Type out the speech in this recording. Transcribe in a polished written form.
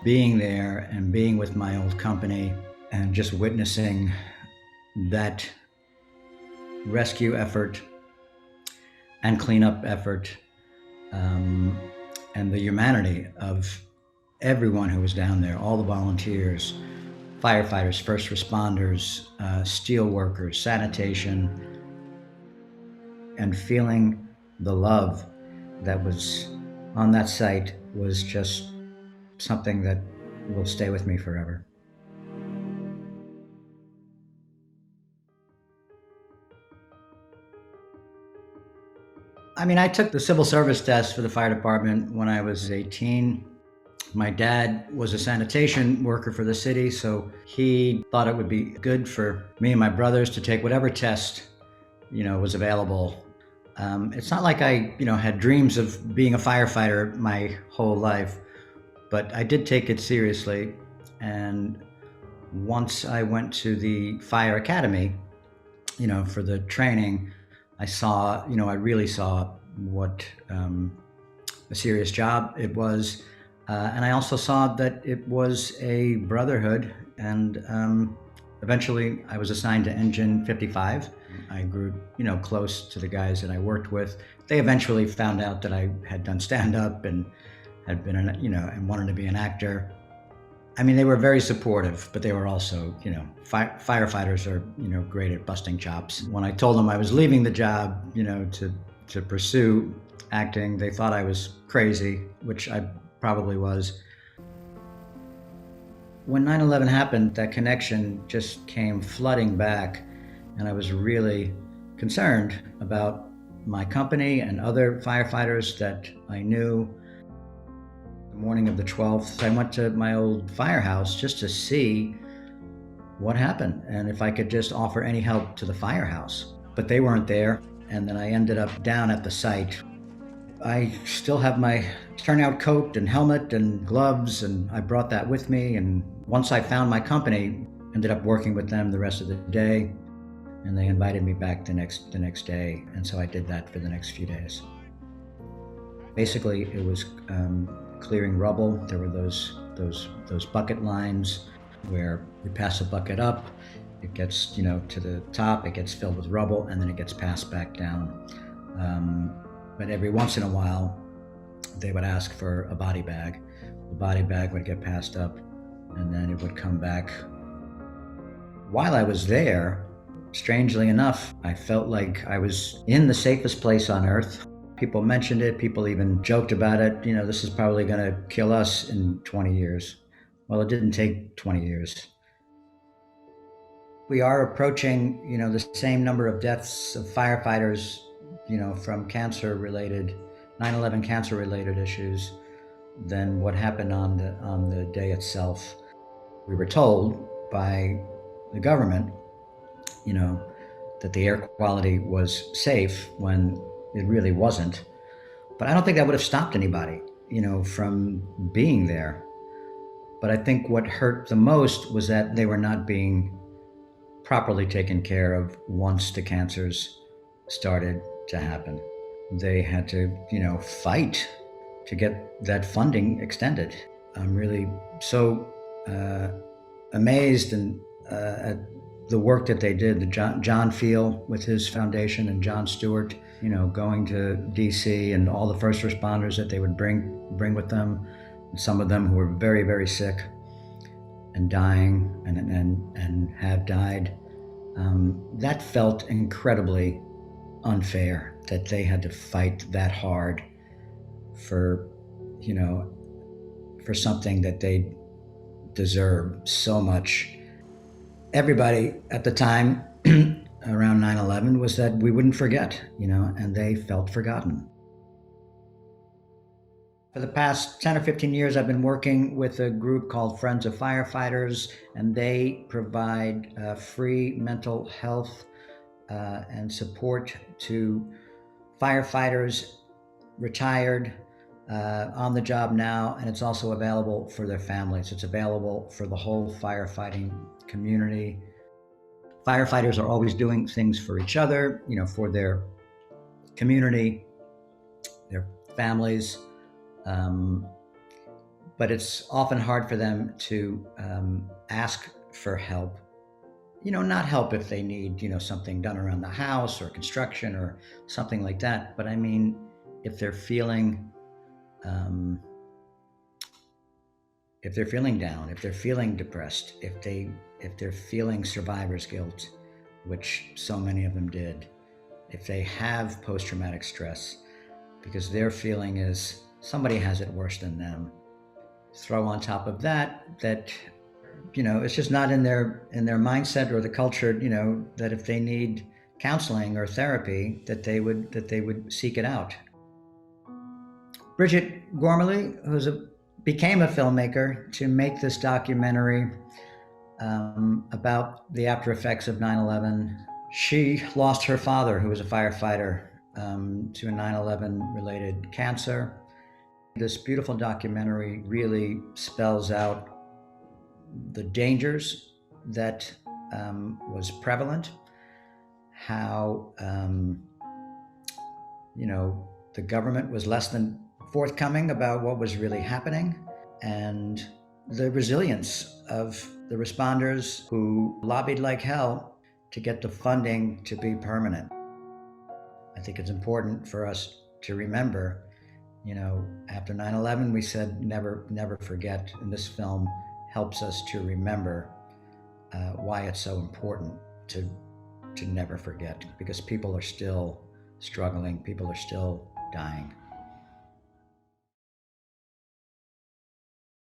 being there and being with my old company and just witnessing that rescue effort and cleanup effort, um, and the humanity of everyone who was down there, all the volunteers, firefighters, first responders, steel workers, sanitation, and feeling the love that was on that site was just something that will stay with me forever. I mean, I took the civil service test for the fire department when I was 18. My dad was a sanitation worker for the city, so he thought it would be good for me and my brothers to take whatever test, was available. It's not like I, had dreams of being a firefighter my whole life, but I did take it seriously. And once I went to the fire academy, for the training, I really saw what a serious job it was. And I also saw that it was a brotherhood. And eventually I was assigned to Engine 55. I grew, close to the guys that I worked with. They eventually found out that I had done stand-up and had been, and wanted to be an actor. I mean, they were very supportive, but they were also, firefighters are, great at busting chops. When I told them I was leaving the job, to pursue acting, they thought I was crazy, which I probably was. When 9/11 happened, that connection just came flooding back, and I was really concerned about my company and other firefighters that I knew. The morning of the 12th, I went to my old firehouse just to see what happened and if I could just offer any help to the firehouse. But they weren't there, and then I ended up down at the site. I still have my turnout coat and helmet and gloves, and I brought that with me. And once I found my company, ended up working with them the rest of the day, and they invited me back the next day, and so I did that for the next few days. Basically, it was clearing rubble. There were those bucket lines where you pass a bucket up, it gets to the top, it gets filled with rubble, and then it gets passed back down. But every once in a while, they would ask for a body bag. The body bag would get passed up, and then it would come back. While I was there, strangely enough, I felt like I was in the safest place on earth. People mentioned it, people even joked about it. This is probably going to kill us in 20 years. Well, it didn't take 20 years. We are approaching, the same number of deaths of firefighters, from cancer-related, 9/11 cancer-related issues than what happened on the day itself. We were told by the government, that the air quality was safe when it really wasn't. But I don't think that would have stopped anybody, from being there. But I think what hurt the most was that they were not being properly taken care of once the cancers started to happen. They had to, fight to get that funding extended. I'm really so amazed at the work that they did. John Field with his foundation, and John Stewart, going to DC, and all the first responders that they would bring with them. And some of them who were very, very sick and dying and have died. That felt incredibly unfair that they had to fight that hard for, for something that they deserve so much. Everybody at the time around 9/11 was that we wouldn't forget, and they felt forgotten. For the past 10 or 15 years, I've been working with a group called Friends of Firefighters, and they provide free mental health and support to firefighters, retired, on the job now, and it's also available for their families. It's available for the whole firefighting community. Firefighters are always doing things for each other, for their community, their families. but it's often hard for them to ask for help. Not help if they need, something done around the house or construction or something like that. But I mean, if they're feeling, um, if they're feeling down, if they're feeling depressed, if they're feeling survivor's guilt, which so many of them did, if they have post-traumatic stress, because their feeling is somebody has it worse than them. Throw on top of that it's just not in their mindset or the culture, that if they need counseling or therapy, that they would seek it out. Bridget Gormley, became a filmmaker to make this documentary about the after effects of 9/11. She lost her father, who was a firefighter, to a 9/11 related cancer. This beautiful documentary really spells out the dangers that was prevalent, how the government was less than forthcoming about what was really happening, and the resilience of the responders who lobbied like hell to get the funding to be permanent. I think it's important for us to remember, after 9/11, we said never forget, and this film helps us to remember why it's so important to never forget, because people are still struggling, people are still dying.